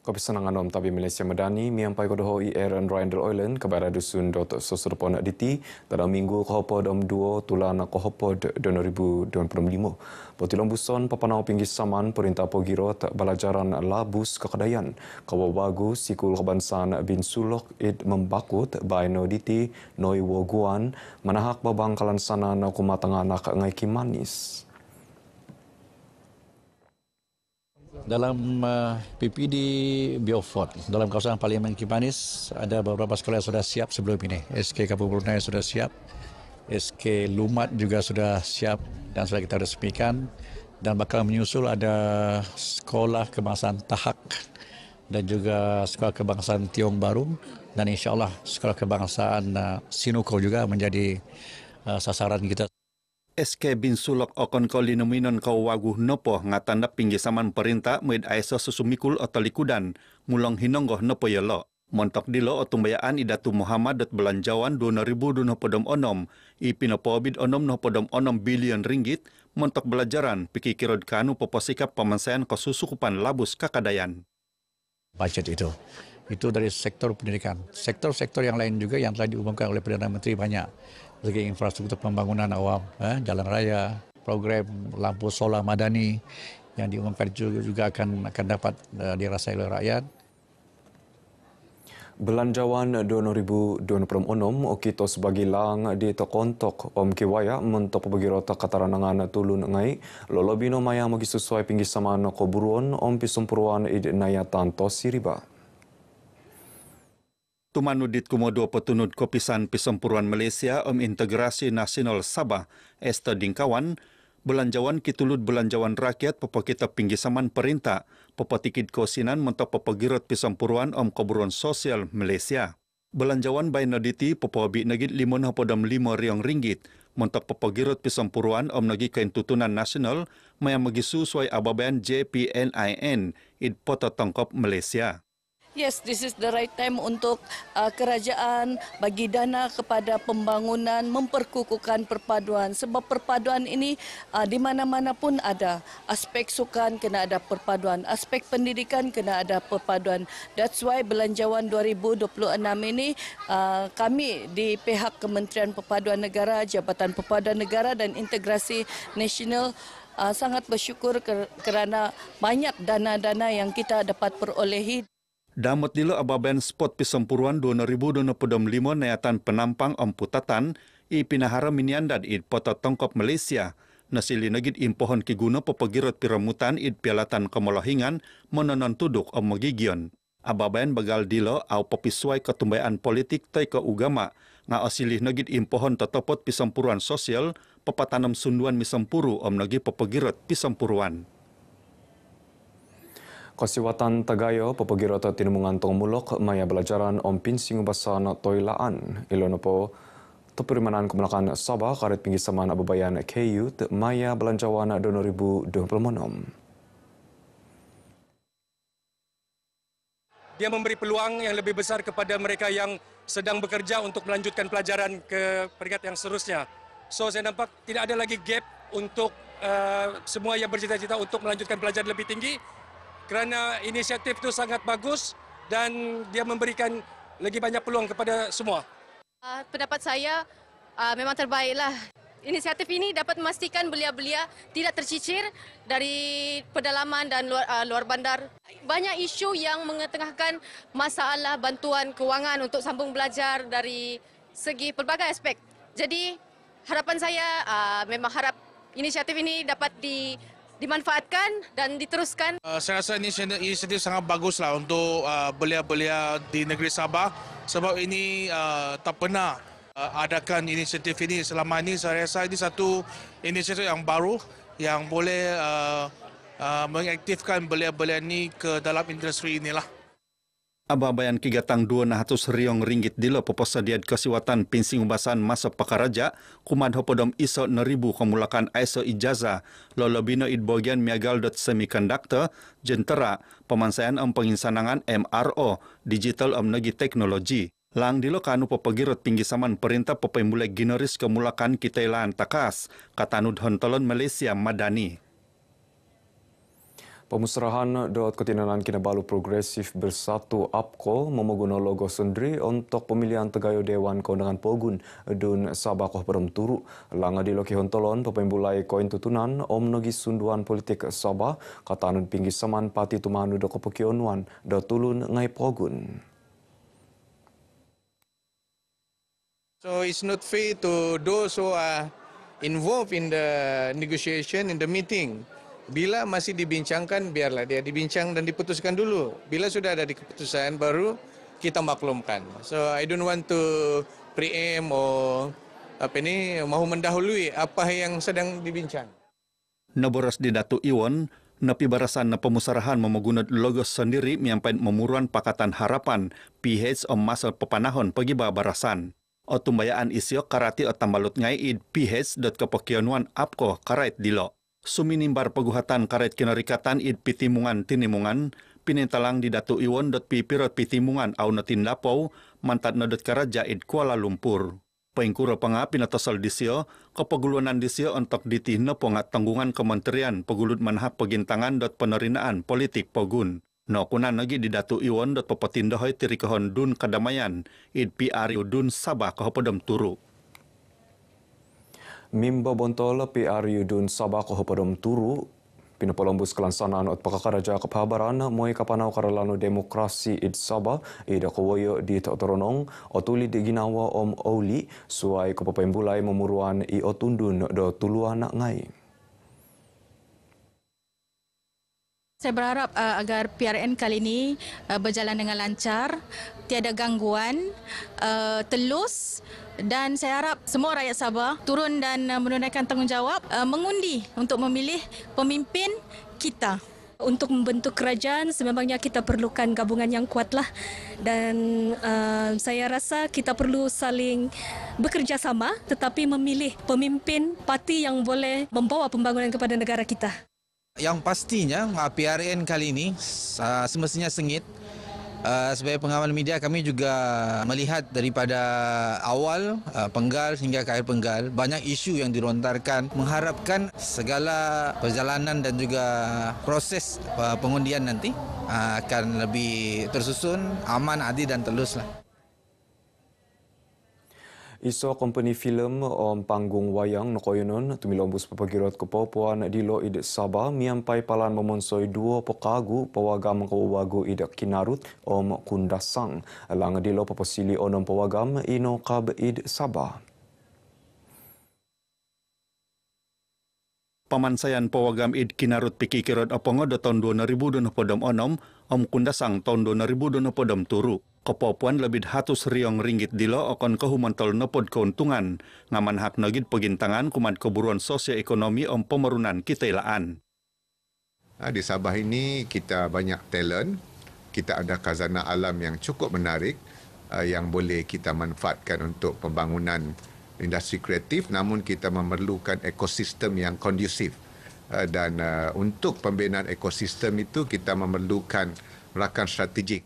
Kepesanangan Om Tabi Malaysia Madani miampai kodoho IR and Rinder Oilen kepada dusun Dr. Sosurpon Diti dalam minggu kohopo dom 2 tulan kohopo 2025. Potilong buson papanau pinggir saman perintah pogiro tak belajaran labus kekadayan. Kawa bagus sikul kebangsaan bin Sulok id membakut baino Diti noi woguan manahak babangkalan sana na kumatanga nak ngai kimanis. Dalam PPD Beaufort, dalam kawasan Parlimen Kimanis, ada beberapa sekolah yang sudah siap sebelum ini. SK Kampung Brunei sudah siap, SK Lumat juga sudah siap dan sudah kita resmikan. Dan bakal menyusul ada sekolah kebangsaan Tahak dan juga sekolah kebangsaan Tiong Baru. Dan insyaAllah sekolah kebangsaan Sinuko juga menjadi sasaran kita. SK bin Sulok okon kau linominon kau waguh nopo ngatanda pinggir saman perintah muid aisa susumikul atau likudan mulong hinonggoh nopo yelo. Montok dilo otumbayaan idatu Muhammad dat belanjawan 2026 onom ipinopobid onom nopodom onom bilion ringgit montok belajaran pikikirod kanu poposikap pemansayan kesusukupan labus kakadayan. Budget itu dari sektor pendidikan. Sektor-sektor yang lain juga yang telah diumumkan oleh Perdana Menteri banyak. Segi infrastruktur pembangunan awam, jalan raya, program lampu solar madani yang diumumkan juga akan dapat dirasai oleh rakyat. Belanjawan 2026 okito sebagai lang di tokontok om kiwaya mentok bagi rota kataranangan tulun ngai lolobino maya magi sesuai pinggir saman koburuan om pisumpuruan id naya tanto siriba. Tumanudit kumodo petunut kopisan Pisempuruan Malaysia Integrasi Nasional Sabah Esther Dingkawan belanjawan kitulud belanjawan rakyat popokita pinggisaman perintah popotikid kosinan mentok popogirot Pisempuruan Keburuan Sosial Malaysia. Belanjawan by noditi popobi negit 5.5 riong ringgit mentok popogirot Pisempuruan nagi kain tutunan nasional maya magisu suai ababan JPNIN id poto tongkop Malaysia. Yes, this is the right time untuk kerajaan bagi dana kepada pembangunan, memperkukuhkan perpaduan. Sebab perpaduan ini di mana-mana pun ada. Aspek sukan kena ada perpaduan, aspek pendidikan kena ada perpaduan. That's why belanjawan 2026 ini kami di pihak Kementerian Perpaduan Negara, Jabatan Perpaduan Negara dan Integrasi Nasional sangat bersyukur kerana banyak dana-dana yang kita dapat perolehi. Damot dilo ababen spot Pisempuruan 2025 nayatan penampang amputatan ipinahara miniandad id pota tongkop Malaysia nasili negit impohon kiguno popogirot piramutan id pialatan kemolohingan mononon tuduk magigion. Ababen bagal dilo au popisuai ketumbayaan politik tai ke ugama nga asilih negit impohon tetopot Pisempuruan sosial pepatanam sunduan misempuru nagi popogirot Pisempuruan. Kosiwatan Tagayo popogirota tinumungantong mulok maya belajaran pinsing basan toilaan ilonopo teperimanan kemelakan Sabah karet pinggir saman ababayan KU maya belanjawan 2026. Dia memberi peluang yang lebih besar kepada mereka yang sedang bekerja untuk melanjutkan pelajaran ke peringkat yang seterusnya. So saya nampak tidak ada lagi gap untuk semua yang bercita-cita untuk melanjutkan pelajaran lebih tinggi. Kerana inisiatif itu sangat bagus dan dia memberikan lagi banyak peluang kepada semua. Pendapat saya memang terbaiklah. Inisiatif ini dapat memastikan belia-belia tidak tercicir dari pedalaman dan luar bandar. Banyak isu yang mengetengahkan masalah bantuan kewangan untuk sambung belajar dari segi pelbagai aspek. Jadi harapan saya memang harap inisiatif ini dapat dimanfaatkan dan diteruskan. Saya rasa inisiatif sangat baguslah untuk belia-belia di negeri Sabah sebab ini tak pernah adakan inisiatif ini selama ini. Saya rasa ini satu inisiatif yang baru yang boleh mengaktifkan belia-belia ini ke dalam industri inilah. Ababayan kigatang 200 riong ringgit dilo poposadiad kesiwatan pinsing ubasan masa pakaraja kumad hopodom iso neribu kemulakan ISO ijazah lolobino idbogian miagal semiconductor jentera pemansayan penginsanangan MRO digital negi teknologi lang dilo kanu popogirot pinggir saman perintah popemulai ginoris kemulakan kitailan takas katanud hontolon Malaysia Madani. Pemusrahan Ketinanan Kinabalu Progresif Bersatu APKO memeguna logo sendiri untuk pemilihan Tegayo Dewan Keundangan Pogun Dun Sabah Kohperam Turu. Langa di Loki Hontolon, pepembulai koin tutunan Om Nogi Sunduan Politik Sabah, katanun Pinggi Saman Pati Tumanu do Kopekionwan do Tulun Ngai Pogun. So it's not fair to those who are involved in the negotiation, in the meeting. Bila masih dibincangkan, biarlah dia dibincang dan diputuskan dulu. Bila sudah ada keputusan, baru kita maklumkan. So I don't want to preempt or mahu mendahului apa yang sedang dibincang. Naboras di Datu Iwan, napi barasan na pemusarahan memegunat logo sendiri miampai memuruan Pakatan Harapan PH om masa pepanahon pagiba barasan. O tumbayaan isyo karati o tambalut ngai id PH.kepokionwan APKO karait dilo. Suminimbar peguhatan karet kinarikatan id pitimungan tinimungan, pinintalang di Datu Iwan pi pirot pitimungan au natin lapau, mantat nadot karaja id Kuala Lumpur. Paingkura panga pinatasal disio, kepaguluanan disio untuk ditihna pongat tanggungan Kementerian Pegulut Manhak Pegintangan penerinaan politik Pogun. No kunan lagi di Datu Iwan pepatindahoy tirikahon dun kadamayan, id PRU dun Sabah Kohopodam Turu. Mimba Bontol PRU Dun Sabah Kohopodam Turu pinapalombus kelansanaan at pakakaraja kapahabaran moy kapanao karalano demokrasi id Sabah ida kawayo di Toronong o tuli di ginawa om Oli suai kapapaimbulay memuruan i otundun do tuluan ngai. Saya berharap agar PRN kali ini berjalan dengan lancar, tiada gangguan, telus, dan saya harap semua rakyat Sabah turun dan menunaikan tanggungjawab mengundi untuk memilih pemimpin kita. Untuk membentuk kerajaan sememangnya kita perlukan gabungan yang kuatlah dan saya rasa kita perlu saling bekerjasama tetapi memilih pemimpin parti yang boleh membawa pembangunan kepada negara kita. Yang pastinya PRN kali ini semestinya sengit. Sebagai pengamal media kami juga melihat daripada awal penggal hingga ke akhir penggal banyak isu yang dilontarkan, mengharapkan segala perjalanan dan juga proses pengundian nanti akan lebih tersusun, aman, adil dan teluslah. Iso company film om panggung wayang nokoyonon tumilombus papagirot ko puan dilo id Sabah miampai palan memonsoi dua pokagu pawagam kawawagu id Kinarut om Kundasang lang dilo paposili onom pawagam ino kab id Sabah. Pamansayan pawagam id Kinarut pikikirot apongo do tahun 2026 om Kundasang tahun 2027 turu. Kepopuan lebih 100 riong ringgit dilo okon kahumantol nepod keuntungan ngaman hak nagid pegintangan kumat keburuan sosioekonomi om pemerunan kitailaan. Di Sabah ini kita banyak talent, kita ada khazanah alam yang cukup menarik yang boleh kita manfaatkan untuk pembangunan industri kreatif, namun kita memerlukan ekosistem yang kondusif dan untuk pembinaan ekosistem itu kita memerlukan rakan strategik.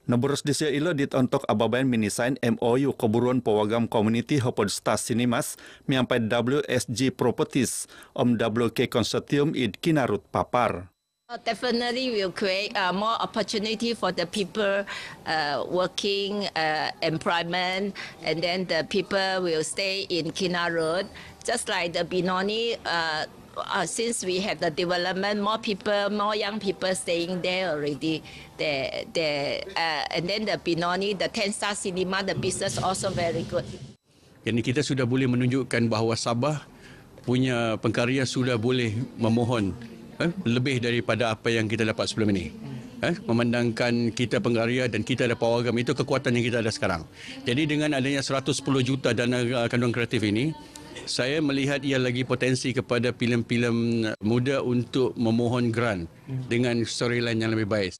Naboros disya ilo ditontok ababayan minisign MOU keburuan pawagam community hopod stas sinimas miampai WSG Properties om WK Consortium id Kinarut papar. Definitely will create more opportunity for the people working employment, and then the people will stay in Kinarut, just like the Benoni. Since we have the development, more people, more young people staying there already. And then the Benoni, the 10-star cinema, the business also very good. Jadi kita sudah boleh menunjukkan bahawa Sabah punya pengkarya sudah boleh memohon lebih daripada apa yang kita dapat sebelum ini. Memandangkan kita pengkarya dan kita ada pawagam, itu kekuatan yang kita ada sekarang. Jadi dengan adanya 110 juta dana kandungan kreatif ini, saya melihat ia lagi potensi kepada filem-filem muda untuk memohon grant dengan storyline yang lebih baik.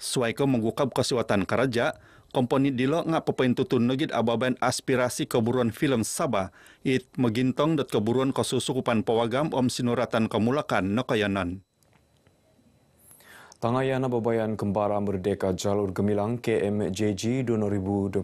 Suaiko menggukab kesuatan karaja, komponi dilo ngak pepain tutun negit ababan aspirasi keburuan film Sabah, it megintong dat keburuan kesusukupan pawagam om sinuratan kemulakan nokayanan. Tangaian Ababayan Kembara Merdeka Jalur Gemilang KMJG 2025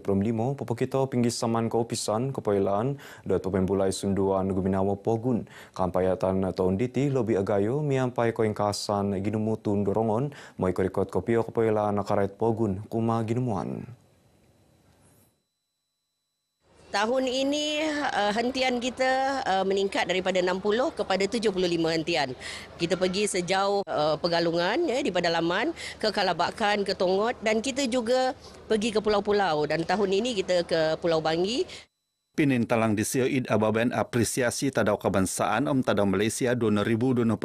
pepekito pinggis saman keopisan kepailaan dot pepembulai sunduan guminawa pogun kampayatan tahun diti lobi agayo miampai koingkasan ginumutun dorongon moi korikot kopio kepailaan akarait pogun kuma ginumuan. Tahun ini hentian kita meningkat daripada 60 kepada 75 hentian. Kita pergi sejauh Pegalungan di pedalaman, ke Kalabakan, ke Tongot dan kita juga pergi ke pulau-pulau dan tahun ini kita ke Pulau Bangi. Pinintalang di Sio Id Ababayan apresiasi tadau kebangsaan tadau Malaysia 2025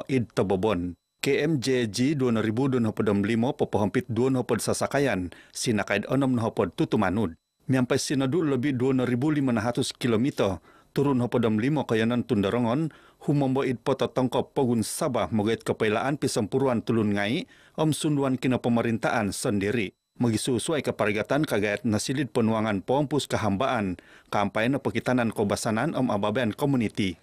Id Tebobon. KMJG 2025 pepohampit 2 sasakayan sinakaid 6 tutumanud. Miampai sinadu lebih 2.500 km turun hopodam 5 kayanan Tundarongon humombo id poto tongkop pogun Sabah mogait kepailaan pisempuruan tulun ngai sunduan kina pemerintahan sendiri. Magisusuai keparigatan kagayat nasilid penuangan pompus kehambaan kampanye pekitanan kobasanan Ababayan community.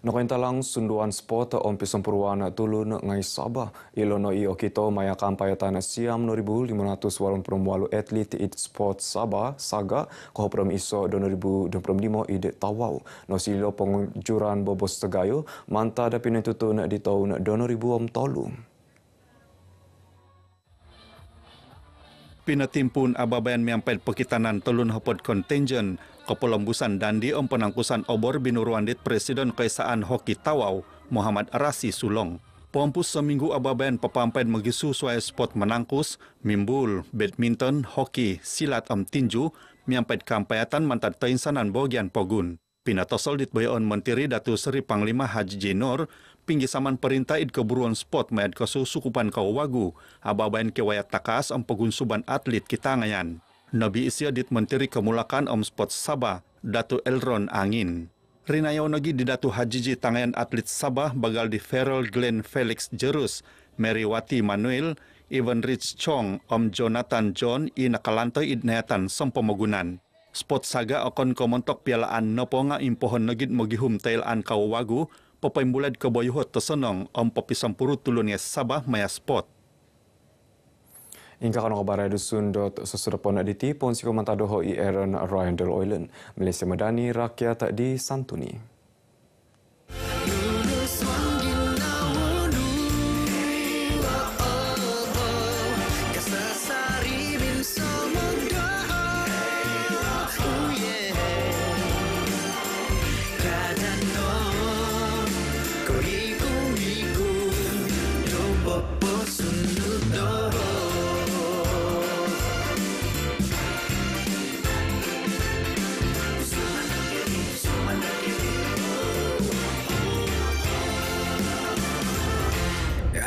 Nakointalang sunduan sport pisempuruan tulun ngai Sabah ilono iyo kito maya kampayatan siam 2.588 atlet id sport Sabah saga kohoprom iso 2025 id tawau no silo pengujuran bobos tegayo manta da pinitutun di tahun 2003. Pinatimpun Ababayan miampai pekitanan telun hopod contingent Kepelembusan Dandi penangkusan obor binuruandit Presiden Kaisaan Hoki Tawau Muhammad Arasi Sulong. Pompus seminggu Ababayan pepampai magisu suai spot menangkus, mimbul, badminton, hoki, silat tinju, miampai kampayatan mantan teinsanan bogian pogun. Pinatosol dit bayon Menteri Datu Seri Panglima Haji Jinor, pinggisaman perintah id keburuan spot mayad kesu sukupan Kawagu, Ababayan kewayat takas pegun suban atlet kitangayan. Nabi Isya dit Menteri Kemulakan Sport Sabah, Datu Elron Angin. Rinayaw nagi di Datu Hajiji tangayan atlet Sabah bagal di Feral Glenn Felix Jerus, Meriwati Manuel, Evan Rich Chong, Jonathan John, nakalantoy idnayatan sempemogunan. Sport saga akon komontok pialaan noponga impohon nagid magihum tailaan Kawagu, papaimulad kaboyuhot tesenong pepisampuru tulunnya Sabah maya sport. Ingka kano kabarai dusun dot sesurapon aditi pon si komantado ho Aaron Ryan Del Oilen Malaysia Madani rakyat di Santuni.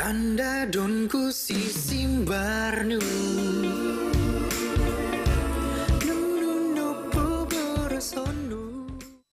Anda donku si simbarnu